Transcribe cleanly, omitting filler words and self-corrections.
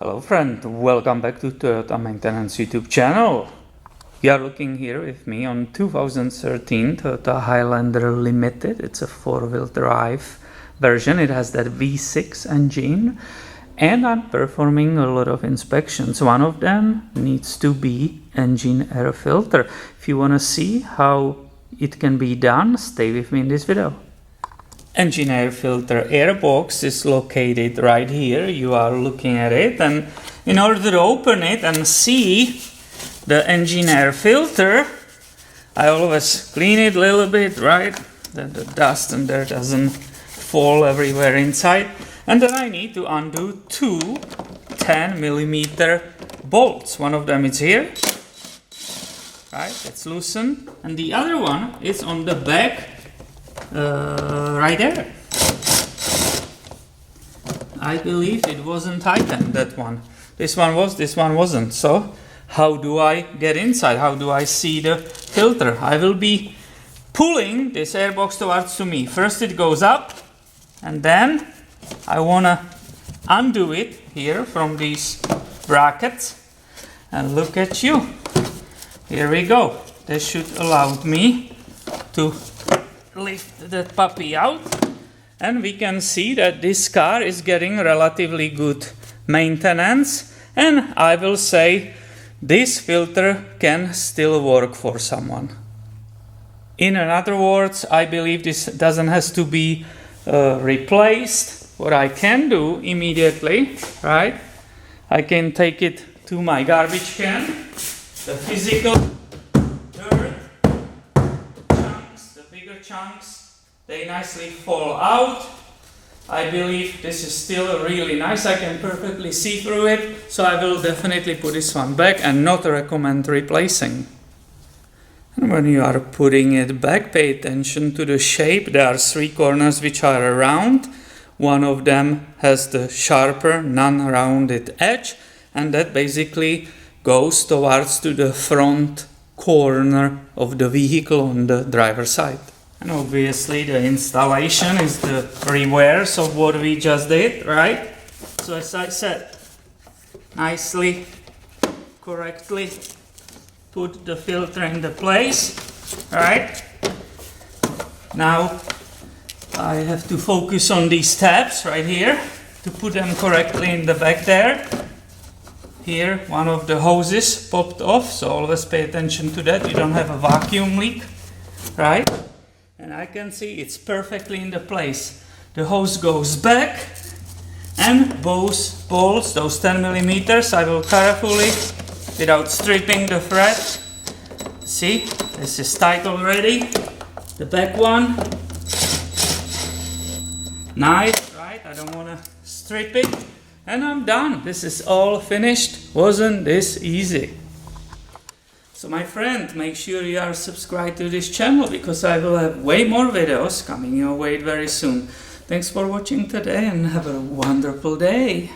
Hello friend, welcome back to Toyota Maintenance YouTube channel. You are looking here with me on 2013 Toyota Highlander Limited. It's a four-wheel drive version. It has that V6 engine and I'm performing a lot of inspections. One of them needs to be engine air filter. If you want to see how it can be done, stay with me in this video. Engine air filter air box is located right here. You are looking at it, and in order to open it and see the engine air filter, I always clean it a little bit, right? That the dust and dirt doesn't fall everywhere inside. And then I need to undo two 10mm bolts. One of them is here, right? It's loosened, and the other one is on the back. Right there. I believe it wasn't tightened, that one. This one was, this one wasn't. So how do I get inside? How do I see the filter? I will be pulling this airbox towards to me. First it goes up, and then I wanna undo it here from these brackets. And look at you. Here we go. This should allow me to lift that puppy out, and we can see that this car is getting relatively good maintenance, and I will say this filter can still work for someone. In other words, I believe this doesn't have to be replaced. What I can do immediately, right, I can take it to my garbage can, the physical dirt chunks, they nicely fall out. I believe this is still really nice. I can perfectly see through it, so I will definitely put this one back and not recommend replacing. And when you are putting it back, pay attention to the shape. There are three corners which are round. One of them has the sharper, non-rounded edge, and that basically goes towards to the front corner of the vehicle on the driver's side. And obviously the installation is the reverse of what we just did, right? So as I said, nicely, correctly put the filter in the place, right? Now I have to focus on these tabs right here to put them correctly in the back there. Here one of the hoses popped off, so always pay attention to that. You don't have a vacuum leak, right? And I can see it's perfectly in the place. The hose goes back, and both bolts, those 10mm, I will carefully, without stripping the thread. See, this is tight already. The back one, nice, right? I don't want to strip it, and I'm done. This is all finished. Wasn't this easy? So my friend, make sure you are subscribed to this channel, because I will have way more videos coming your way very soon. Thanks for watching today, and have a wonderful day.